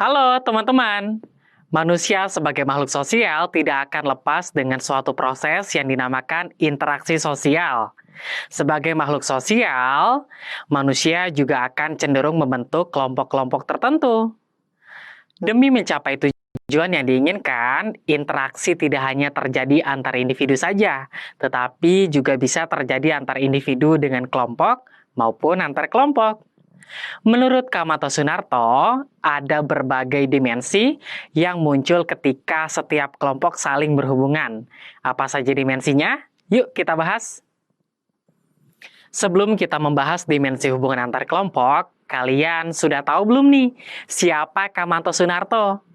Halo teman-teman, manusia sebagai makhluk sosial tidak akan lepas dengan suatu proses yang dinamakan interaksi sosial. Sebagai makhluk sosial, manusia juga akan cenderung membentuk kelompok-kelompok tertentu. Demi mencapai tujuan yang diinginkan, interaksi tidak hanya terjadi antar individu saja, tetapi juga bisa terjadi antar individu dengan kelompok maupun antar kelompok. Menurut Kamato Sunarto, ada berbagai dimensi yang muncul ketika setiap kelompok saling berhubungan. Apa saja dimensinya? Yuk kita bahas. Sebelum kita membahas dimensi hubungan antar kelompok, kalian sudah tahu belum nih siapa Kamato Sunarto?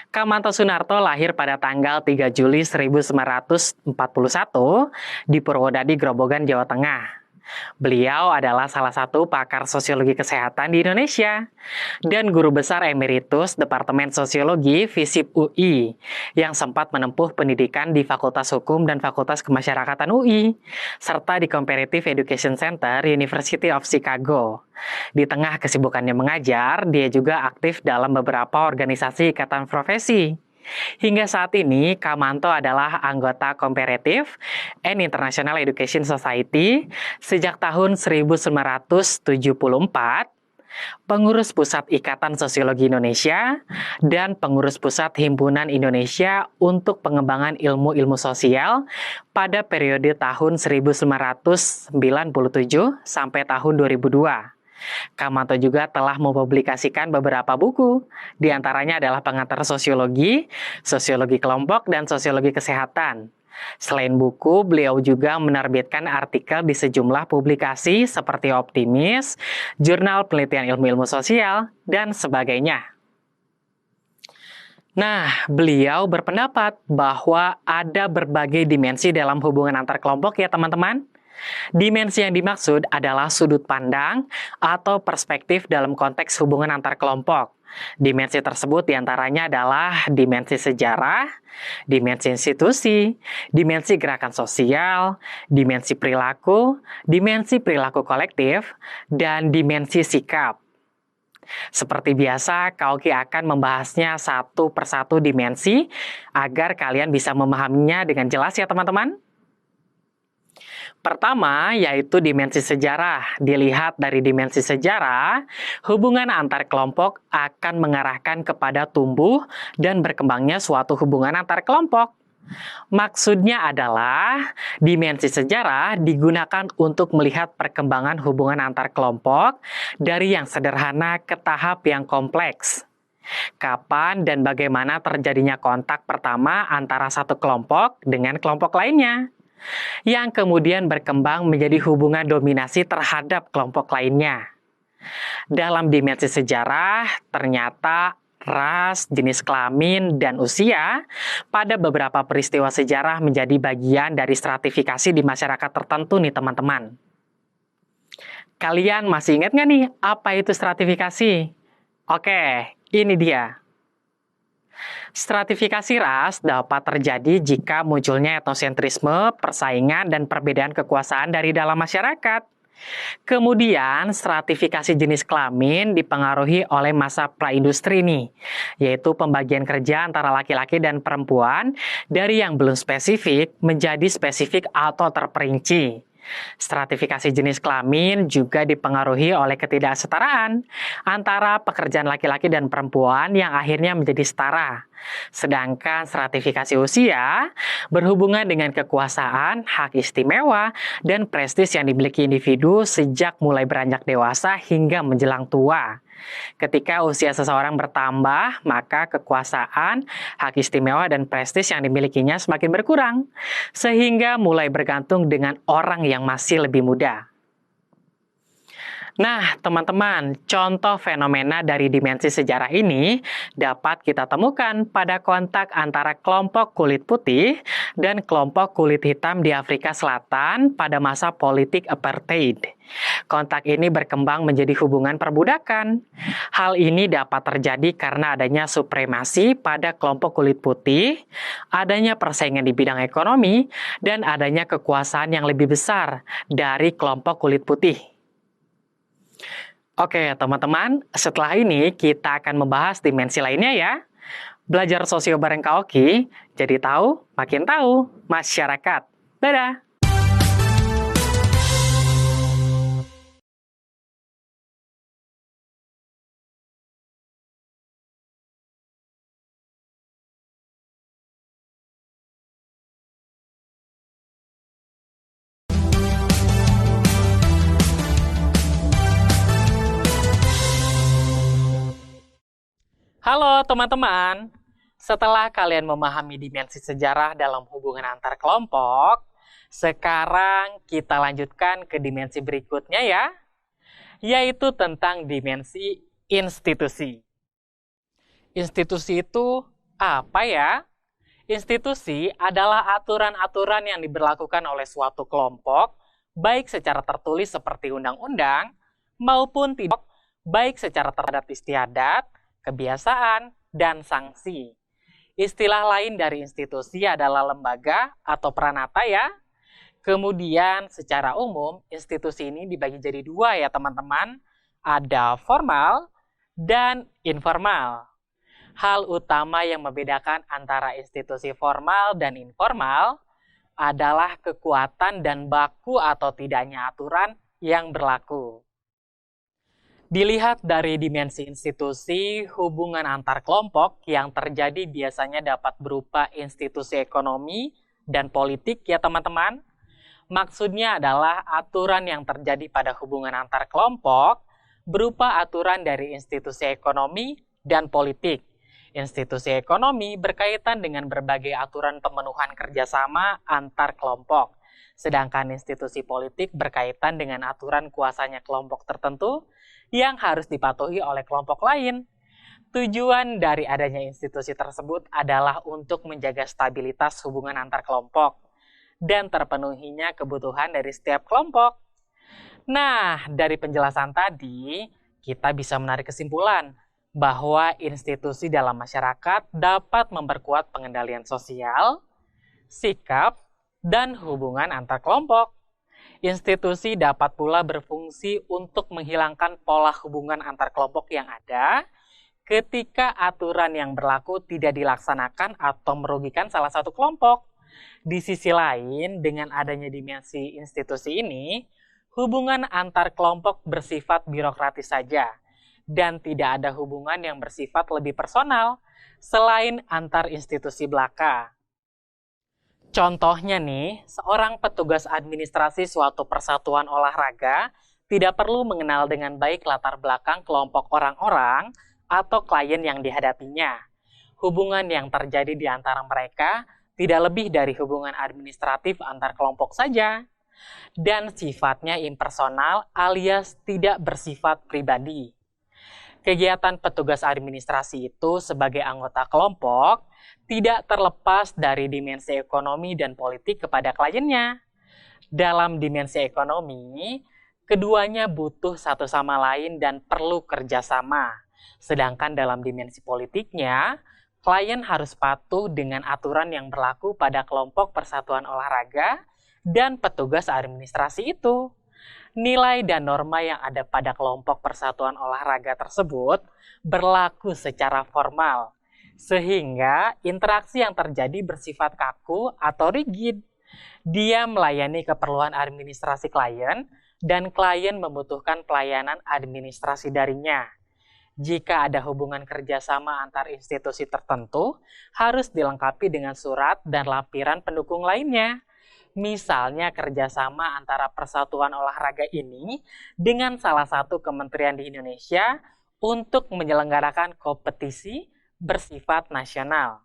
Kamato Sunarto lahir pada tanggal 3 Juli 1941 di Purwodadi, Grobogan, Jawa Tengah. Beliau adalah salah satu pakar sosiologi kesehatan di Indonesia dan guru besar emeritus Departemen Sosiologi FISIP UI yang sempat menempuh pendidikan di Fakultas Hukum dan Fakultas Kemasyarakatan UI serta di Comparative Education Center University of Chicago. Di tengah kesibukannya mengajar, dia juga aktif dalam beberapa organisasi ikatan profesi. Hingga saat ini, Kamanto adalah anggota Comparative and International Education Society sejak tahun 1974, pengurus Pusat Ikatan Sosiologi Indonesia, dan pengurus Pusat Himpunan Indonesia untuk Pengembangan Ilmu-Ilmu Sosial pada periode tahun 1997 sampai tahun 2002. Kamanto juga telah mempublikasikan beberapa buku, di antaranya adalah Pengantar Sosiologi, Sosiologi Kelompok, dan Sosiologi Kesehatan. Selain buku, beliau juga menerbitkan artikel di sejumlah publikasi seperti Optimis, Jurnal Penelitian Ilmu-Ilmu Sosial, dan sebagainya. Nah, beliau berpendapat bahwa ada berbagai dimensi dalam hubungan antar kelompok ya teman-teman. Dimensi yang dimaksud adalah sudut pandang atau perspektif dalam konteks hubungan antar kelompok. Dimensi tersebut diantaranya adalah dimensi sejarah, dimensi institusi, dimensi gerakan sosial, dimensi perilaku kolektif, dan dimensi sikap. Seperti biasa, Kauki akan membahasnya satu persatu dimensi agar kalian bisa memahaminya dengan jelas ya teman-teman. Pertama, yaitu dimensi sejarah. Dilihat dari dimensi sejarah, hubungan antar kelompok akan mengarahkan kepada tumbuh dan berkembangnya suatu hubungan antar kelompok. Maksudnya adalah dimensi sejarah digunakan untuk melihat perkembangan hubungan antar kelompok dari yang sederhana ke tahap yang kompleks. Kapan dan bagaimana terjadinya kontak pertama antara satu kelompok dengan kelompok lainnya, yang kemudian berkembang menjadi hubungan dominasi terhadap kelompok lainnya. Dalam dimensi sejarah, ternyata ras, jenis kelamin, dan usia pada beberapa peristiwa sejarah menjadi bagian dari stratifikasi di masyarakat tertentu nih teman-teman. Kalian masih ingat nggak nih apa itu stratifikasi? Oke, ini dia. Stratifikasi ras dapat terjadi jika munculnya etnosentrisme, persaingan, dan perbedaan kekuasaan dari dalam masyarakat. Kemudian, stratifikasi jenis kelamin dipengaruhi oleh masa praindustri nih, yaitu pembagian kerja antara laki-laki dan perempuan dari yang belum spesifik menjadi spesifik atau terperinci. Stratifikasi jenis kelamin juga dipengaruhi oleh ketidaksetaraan antara pekerjaan laki-laki dan perempuan yang akhirnya menjadi setara. Sedangkan stratifikasi usia berhubungan dengan kekuasaan, hak istimewa, dan prestis yang dimiliki individu sejak mulai beranjak dewasa hingga menjelang tua. Ketika usia seseorang bertambah, maka kekuasaan, hak istimewa, dan prestis yang dimilikinya semakin berkurang, sehingga mulai bergantung dengan orang yang masih lebih muda. Nah, teman-teman, contoh fenomena dari dimensi sejarah ini dapat kita temukan pada kontak antara kelompok kulit putih dan kelompok kulit hitam di Afrika Selatan pada masa politik apartheid. Kontak ini berkembang menjadi hubungan perbudakan. Hal ini dapat terjadi karena adanya supremasi pada kelompok kulit putih, adanya persaingan di bidang ekonomi, dan adanya kekuasaan yang lebih besar dari kelompok kulit putih. Oke, teman-teman, setelah ini kita akan membahas dimensi lainnya ya. Belajar sosio bareng Kak Oki, jadi makin tahu masyarakat. Dadah! Halo teman-teman, setelah kalian memahami dimensi sejarah dalam hubungan antar kelompok, sekarang kita lanjutkan ke dimensi berikutnya ya, yaitu tentang dimensi institusi. Institusi itu apa ya? Institusi adalah aturan-aturan yang diberlakukan oleh suatu kelompok, baik secara tertulis seperti undang-undang, maupun tidak, baik secara terhadap istiadat, kebiasaan, dan sanksi. Istilah lain dari institusi adalah lembaga atau pranata ya. Kemudian secara umum, institusi ini dibagi jadi dua ya teman-teman. Ada formal dan informal. Hal utama yang membedakan antara institusi formal dan informal adalah kekuatan dan baku atau tidaknya aturan yang berlaku. Dilihat dari dimensi institusi, hubungan antar kelompok yang terjadi biasanya dapat berupa institusi ekonomi dan politik ya teman-teman. Maksudnya adalah aturan yang terjadi pada hubungan antar kelompok berupa aturan dari institusi ekonomi dan politik. Institusi ekonomi berkaitan dengan berbagai aturan pemenuhan kerjasama antar kelompok. Sedangkan institusi politik berkaitan dengan aturan kuasanya kelompok tertentu yang harus dipatuhi oleh kelompok lain. Tujuan dari adanya institusi tersebut adalah untuk menjaga stabilitas hubungan antar kelompok dan terpenuhinya kebutuhan dari setiap kelompok. Nah, dari penjelasan tadi, kita bisa menarik kesimpulan bahwa institusi dalam masyarakat dapat memperkuat pengendalian sosial, sikap, dan hubungan antar kelompok. Institusi dapat pula berfungsi untuk menghilangkan pola hubungan antar kelompok yang ada ketika aturan yang berlaku tidak dilaksanakan atau merugikan salah satu kelompok. Di sisi lain, dengan adanya dimensi institusi ini, hubungan antar kelompok bersifat birokratis saja, dan tidak ada hubungan yang bersifat lebih personal, selain antar institusi belaka. Contohnya nih, seorang petugas administrasi suatu persatuan olahraga tidak perlu mengenal dengan baik latar belakang kelompok orang-orang atau klien yang dihadapinya. Hubungan yang terjadi di antara mereka tidak lebih dari hubungan administratif antar kelompok saja, dan sifatnya impersonal alias tidak bersifat pribadi. Kegiatan petugas administrasi itu sebagai anggota kelompok tidak terlepas dari dimensi ekonomi dan politik kepada kliennya. Dalam dimensi ekonomi, keduanya butuh satu sama lain dan perlu kerjasama. Sedangkan dalam dimensi politiknya, klien harus patuh dengan aturan yang berlaku pada kelompok persatuan olahraga dan petugas administrasi itu. Nilai dan norma yang ada pada kelompok persatuan olahraga tersebut berlaku secara formal, sehingga interaksi yang terjadi bersifat kaku atau rigid. Dia melayani keperluan administrasi klien, dan klien membutuhkan pelayanan administrasi darinya. Jika ada hubungan kerjasama antar institusi tertentu, harus dilengkapi dengan surat dan lampiran pendukung lainnya. Misalnya kerjasama antara persatuan olahraga ini dengan salah satu kementerian di Indonesia untuk menyelenggarakan kompetisi bersifat nasional.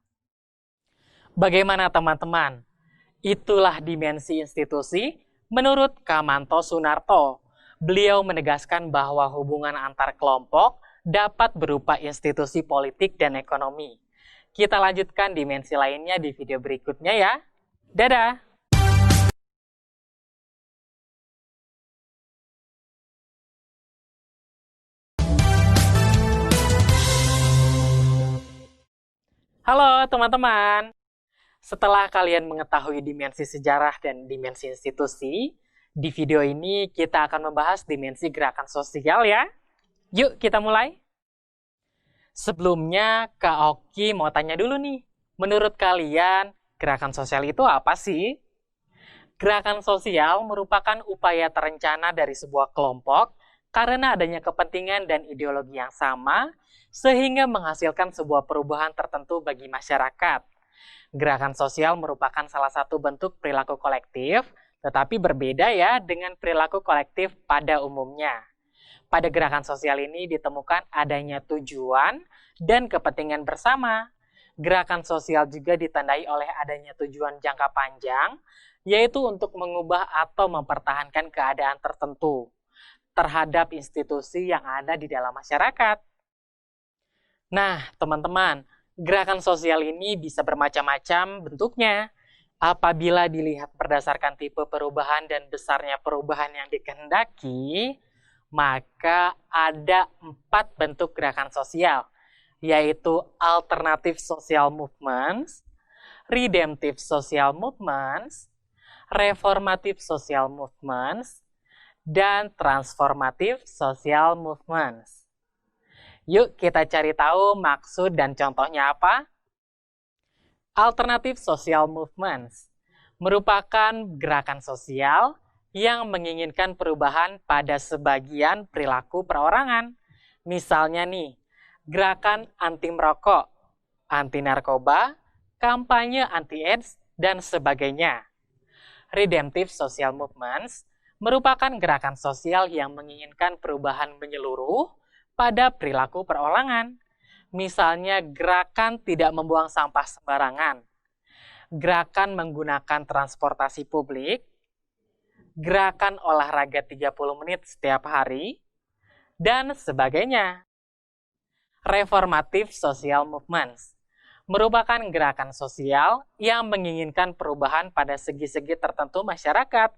Bagaimana teman-teman? Itulah dimensi institusi menurut Kamanto Sunarto. Beliau menegaskan bahwa hubungan antar kelompok dapat berupa institusi politik dan ekonomi. Kita lanjutkan dimensi lainnya di video berikutnya ya. Dadah! Halo teman-teman! Setelah kalian mengetahui dimensi sejarah dan dimensi institusi, di video ini kita akan membahas dimensi gerakan sosial ya. Yuk kita mulai. Sebelumnya, Kak Oki mau tanya dulu nih. Menurut kalian, gerakan sosial itu apa sih? Gerakan sosial merupakan upaya terencana dari sebuah kelompok karena adanya kepentingan dan ideologi yang sama, sehingga menghasilkan sebuah perubahan tertentu bagi masyarakat. Gerakan sosial merupakan salah satu bentuk perilaku kolektif, tetapi berbeda ya dengan perilaku kolektif pada umumnya. Pada gerakan sosial ini ditemukan adanya tujuan dan kepentingan bersama. Gerakan sosial juga ditandai oleh adanya tujuan jangka panjang, yaitu untuk mengubah atau mempertahankan keadaan tertentu terhadap institusi yang ada di dalam masyarakat. Nah, teman-teman, gerakan sosial ini bisa bermacam-macam bentuknya. Apabila dilihat berdasarkan tipe perubahan dan besarnya perubahan yang dikehendaki, maka ada 4 bentuk gerakan sosial, yaitu alternative social movements, redemptive social movements, reformative social movements, dan transformative social movements. Yuk kita cari tahu maksud dan contohnya apa. Alternative social movements merupakan gerakan sosial yang menginginkan perubahan pada sebagian perilaku perorangan. Misalnya nih, gerakan anti merokok, anti narkoba, kampanye anti-AIDS, dan sebagainya. Redemptive social movements merupakan gerakan sosial yang menginginkan perubahan menyeluruh pada perilaku perorangan. Misalnya gerakan tidak membuang sampah sembarangan, gerakan menggunakan transportasi publik, gerakan olahraga 30 menit setiap hari, dan sebagainya. Reformative social movements merupakan gerakan sosial yang menginginkan perubahan pada segi-segi tertentu masyarakat.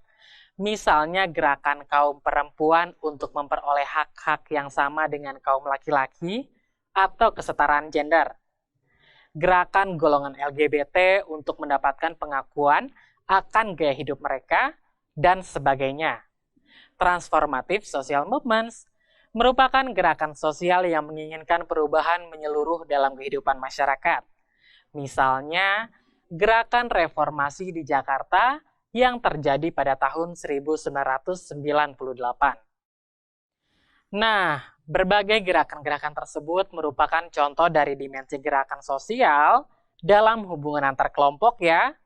Misalnya gerakan kaum perempuan untuk memperoleh hak-hak yang sama dengan kaum laki-laki atau kesetaraan gender. Gerakan golongan LGBT untuk mendapatkan pengakuan akan gaya hidup mereka, dan sebagainya. Transformative social movements merupakan gerakan sosial yang menginginkan perubahan menyeluruh dalam kehidupan masyarakat. Misalnya, gerakan reformasi di Jakarta yang terjadi pada tahun 1998. Nah, berbagai gerakan-gerakan tersebut merupakan contoh dari dimensi gerakan sosial dalam hubungan antar kelompok ya.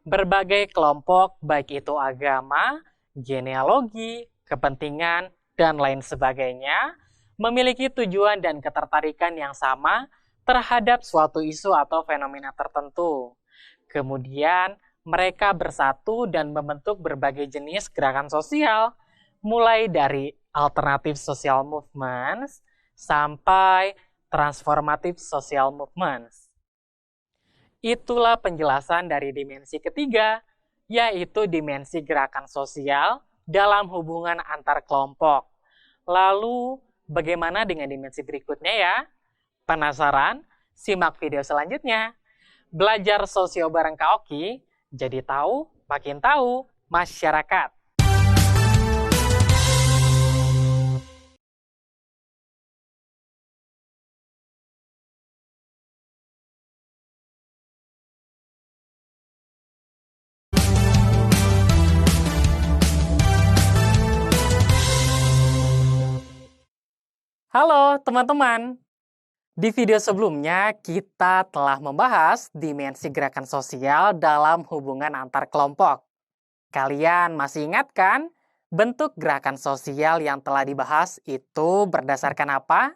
Berbagai kelompok, baik itu agama, genealogi, kepentingan, dan lain sebagainya, memiliki tujuan dan ketertarikan yang sama terhadap suatu isu atau fenomena tertentu. Kemudian, mereka bersatu dan membentuk berbagai jenis gerakan sosial, mulai dari alternative social movements sampai transformative social movements. Itulah penjelasan dari dimensi ketiga, yaitu dimensi gerakan sosial dalam hubungan antar kelompok. Lalu, bagaimana dengan dimensi berikutnya ya? Penasaran? Simak video selanjutnya. Belajar sosio bareng Kak Oki, jadi tahu, makin tahu masyarakat. Halo teman-teman, di video sebelumnya kita telah membahas dimensi gerakan sosial dalam hubungan antar kelompok. Kalian masih ingat kan bentuk gerakan sosial yang telah dibahas itu berdasarkan apa?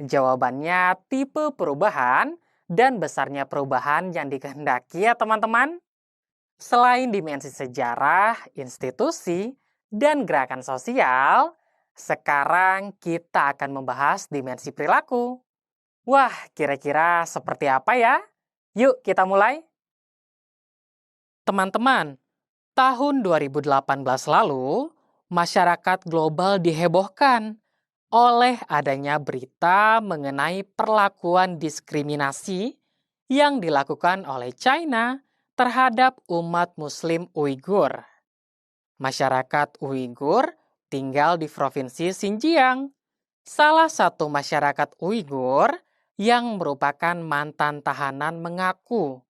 Jawabannya tipe perubahan dan besarnya perubahan yang dikehendaki ya teman-teman. Selain dimensi sejarah, institusi, dan gerakan sosial, sekarang kita akan membahas dimensi perilaku. Wah, kira-kira seperti apa ya? Yuk kita mulai. Teman-teman, tahun 2018 lalu, masyarakat global dihebohkan oleh adanya berita mengenai perlakuan diskriminasi yang dilakukan oleh China terhadap umat Muslim Uighur. Masyarakat Uighur tinggal di provinsi Xinjiang, Salah satu masyarakat Uighur yang merupakan mantan tahanan mengaku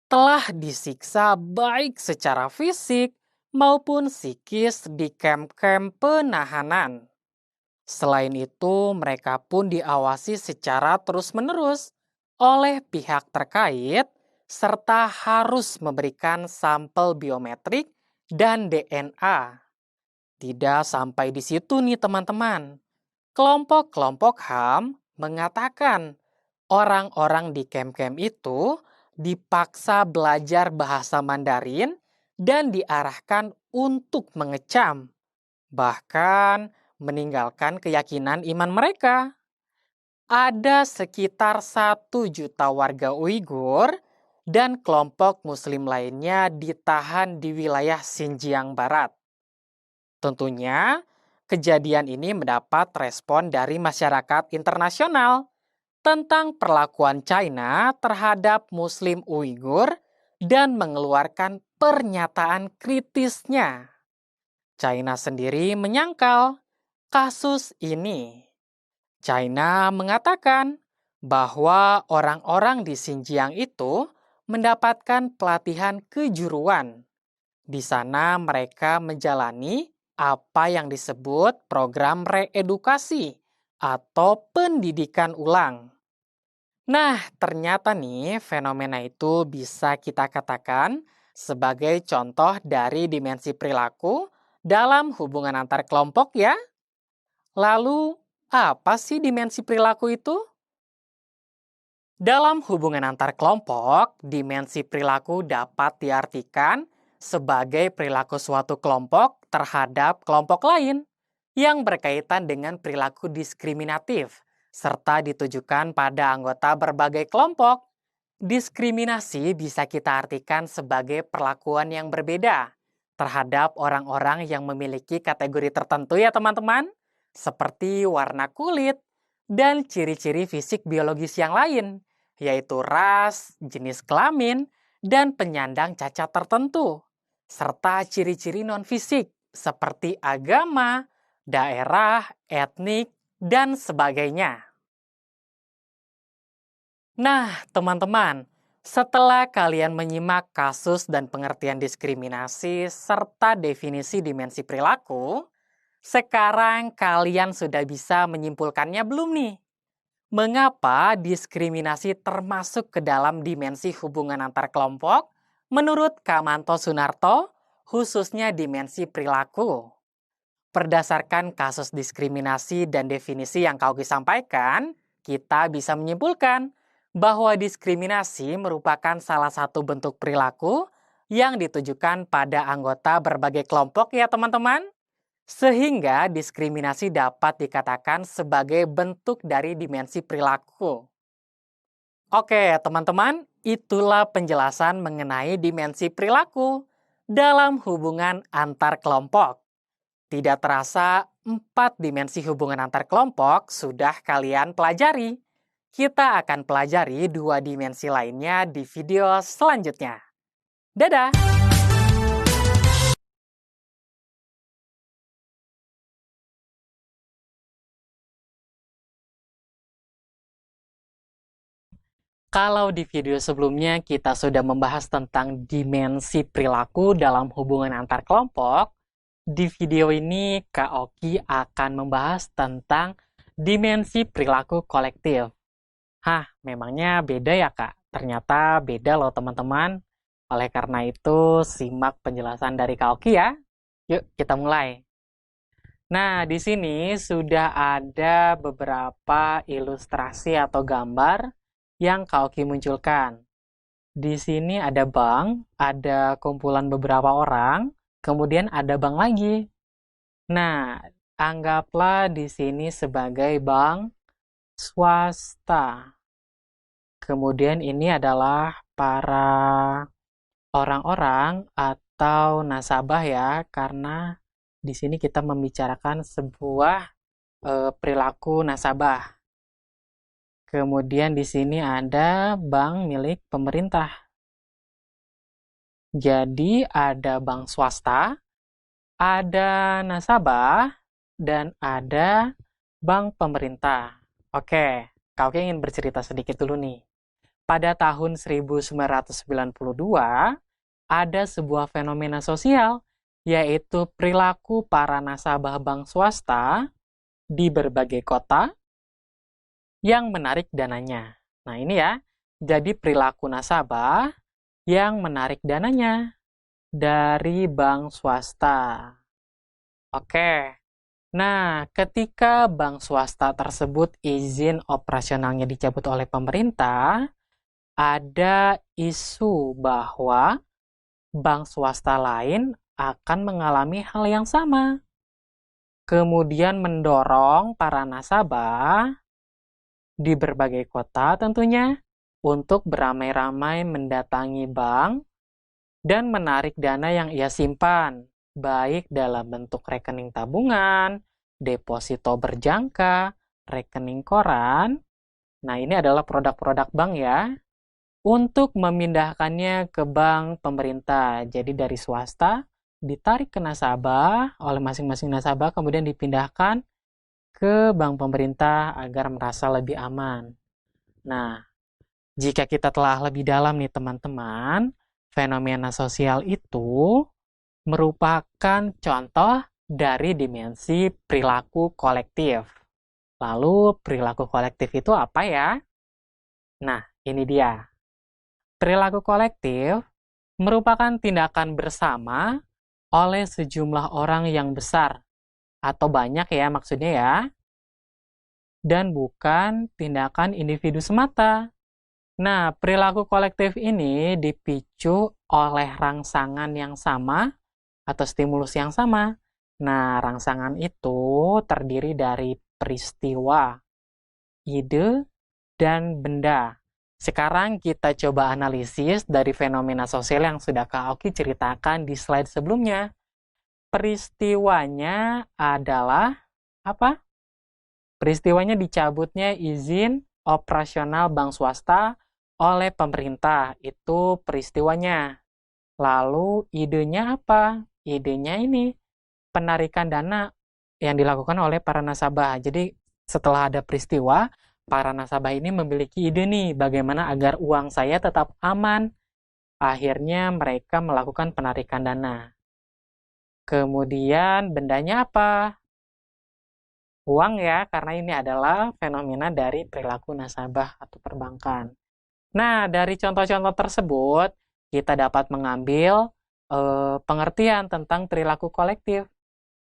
telah disiksa baik secara fisik maupun psikis di kamp-kamp penahanan. Selain itu, mereka pun diawasi secara terus-menerus oleh pihak terkait serta harus memberikan sampel biometrik dan DNA. Tidak sampai di situ nih teman-teman. Kelompok-kelompok HAM mengatakan orang-orang di kamp-kamp itu dipaksa belajar bahasa Mandarin dan diarahkan untuk mengecam, bahkan meninggalkan keyakinan iman mereka. Ada sekitar 1 juta warga Uighur dan kelompok Muslim lainnya ditahan di wilayah Xinjiang Barat. Tentunya, kejadian ini mendapat respon dari masyarakat internasional tentang perlakuan China terhadap Muslim Uighur dan mengeluarkan pernyataan kritisnya. China sendiri menyangkal kasus ini. China mengatakan bahwa orang-orang di Xinjiang itu mendapatkan pelatihan kejuruan. Di sana mereka menjalani apa yang disebut program reedukasi atau pendidikan ulang. Nah, ternyata nih fenomena itu bisa kita katakan sebagai contoh dari dimensi perilaku dalam hubungan antar kelompok ya. Lalu, apa sih dimensi perilaku itu? Dalam hubungan antar kelompok, dimensi perilaku dapat diartikan sebagai perilaku suatu kelompok terhadap kelompok lain yang berkaitan dengan perilaku diskriminatif, serta ditujukan pada anggota berbagai kelompok. Diskriminasi bisa kita artikan sebagai perlakuan yang berbeda terhadap orang-orang yang memiliki kategori tertentu ya teman-teman, seperti warna kulit dan ciri-ciri fisik biologis yang lain, yaitu ras, jenis kelamin, dan penyandang cacat tertentu, serta ciri-ciri non-fisik seperti agama, daerah, etnik, dan sebagainya. Nah, teman-teman, setelah kalian menyimak kasus dan pengertian diskriminasi serta definisi dimensi perilaku, sekarang kalian sudah bisa menyimpulkannya belum nih? Mengapa diskriminasi termasuk ke dalam dimensi hubungan antar kelompok? Menurut Kamanto Sunarto, khususnya dimensi perilaku. Berdasarkan kasus diskriminasi dan definisi yang kau sampaikan, kita bisa menyimpulkan bahwa diskriminasi merupakan salah satu bentuk perilaku yang ditujukan pada anggota berbagai kelompok ya teman-teman. Sehingga diskriminasi dapat dikatakan sebagai bentuk dari dimensi perilaku. Oke teman-teman, itulah penjelasan mengenai dimensi perilaku dalam hubungan antar kelompok. Tidak terasa, 4 dimensi hubungan antar kelompok sudah kalian pelajari. Kita akan pelajari 2 dimensi lainnya di video selanjutnya. Dadah! Kalau di video sebelumnya kita sudah membahas tentang dimensi perilaku dalam hubungan antar kelompok, di video ini Kak Oki akan membahas tentang dimensi perilaku kolektif. Hah, memangnya beda ya Kak? Ternyata beda loh teman-teman. Oleh karena itu, simak penjelasan dari Kak Oki ya. Yuk, kita mulai. Nah, di sini sudah ada beberapa ilustrasi atau gambar yang Kak Oki munculkan. Di sini ada bank, ada kumpulan beberapa orang, kemudian ada bank lagi. Nah, anggaplah di sini sebagai bank swasta. Kemudian ini adalah para orang-orang atau nasabah ya, karena di sini kita membicarakan sebuah perilaku nasabah. Kemudian di sini ada bank milik pemerintah. Jadi ada bank swasta, ada nasabah, dan ada Bank pemerintah. Oke, kau ingin bercerita sedikit dulu nih. Pada tahun 1992, ada sebuah fenomena sosial, yaitu perilaku para nasabah bank swasta di berbagai kota yang menarik dananya. Nah, ini ya, jadi perilaku nasabah yang menarik dananya dari bank swasta. Oke, nah ketika bank swasta tersebut izin operasionalnya dicabut oleh pemerintah, ada isu bahwa bank swasta lain akan mengalami hal yang sama. Kemudian mendorong para nasabah di berbagai kota tentunya untuk beramai-ramai mendatangi bank dan menarik dana yang ia simpan, baik dalam bentuk rekening tabungan, deposito berjangka, rekening koran. Nah, ini adalah produk-produk bank ya, untuk memindahkannya ke bank pemerintah. Jadi dari swasta ditarik ke nasabah oleh masing-masing nasabah, kemudian dipindahkan ke bank pemerintah agar merasa lebih aman. Nah, jika kita telah lebih dalam nih teman-teman, fenomena sosial itu merupakan contoh dari dimensi perilaku kolektif. Lalu perilaku kolektif itu apa ya? Nah, ini dia. Perilaku kolektif merupakan tindakan bersama oleh sejumlah orang yang besar atau banyak ya maksudnya ya, dan bukan tindakan individu semata. Nah, perilaku kolektif ini dipicu oleh rangsangan yang sama atau stimulus yang sama. Nah, rangsangan itu terdiri dari peristiwa, ide, dan benda. Sekarang kita coba analisis dari fenomena sosial yang sudah Kak Oki ceritakan di slide sebelumnya. Peristiwanya adalah apa? Peristiwanya dicabutnya izin operasional bank swasta oleh pemerintah. Itu peristiwanya. Lalu idenya apa? Idenya ini penarikan dana yang dilakukan oleh para nasabah. Jadi setelah ada peristiwa, para nasabah ini memiliki ide nih bagaimana agar uang saya tetap aman. Akhirnya mereka melakukan penarikan dana. Kemudian bendanya apa? Uang ya, karena ini adalah fenomena dari perilaku nasabah atau perbankan. Nah, dari contoh-contoh tersebut, kita dapat mengambil pengertian tentang perilaku kolektif,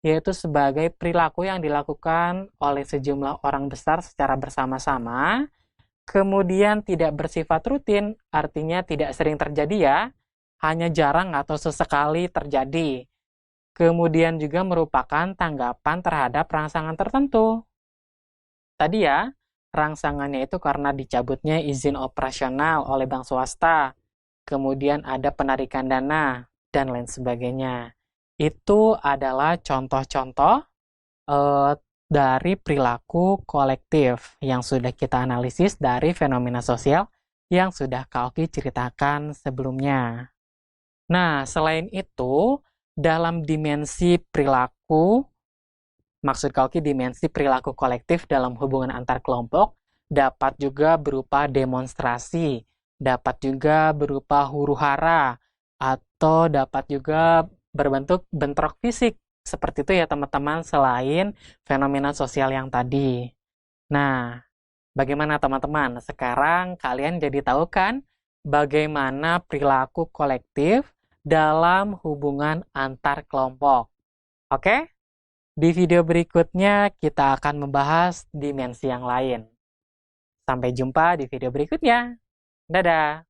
yaitu sebagai perilaku yang dilakukan oleh sejumlah orang besar secara bersama-sama, kemudian tidak bersifat rutin, artinya tidak sering terjadi ya, hanya jarang atau sesekali terjadi. Kemudian juga merupakan tanggapan terhadap rangsangan tertentu. Tadi ya, rangsangannya itu karena dicabutnya izin operasional oleh bank swasta, kemudian ada penarikan dana, dan lain sebagainya. Itu adalah contoh-contoh dari perilaku kolektif yang sudah kita analisis dari fenomena sosial yang sudah Kak Oki ceritakan sebelumnya. Nah, selain itu, dalam dimensi perilaku, maksud Kak Oki dimensi perilaku kolektif dalam hubungan antar kelompok, dapat juga berupa demonstrasi, dapat juga berupa huru-hara, atau dapat juga berbentuk bentrok fisik. Seperti itu ya teman-teman, selain fenomena sosial yang tadi. Nah, bagaimana teman-teman? Sekarang kalian jadi tahu kan bagaimana perilaku kolektif dalam hubungan antar kelompok. Oke? Di video berikutnya kita akan membahas dimensi yang lain. Sampai jumpa di video berikutnya. Dadah!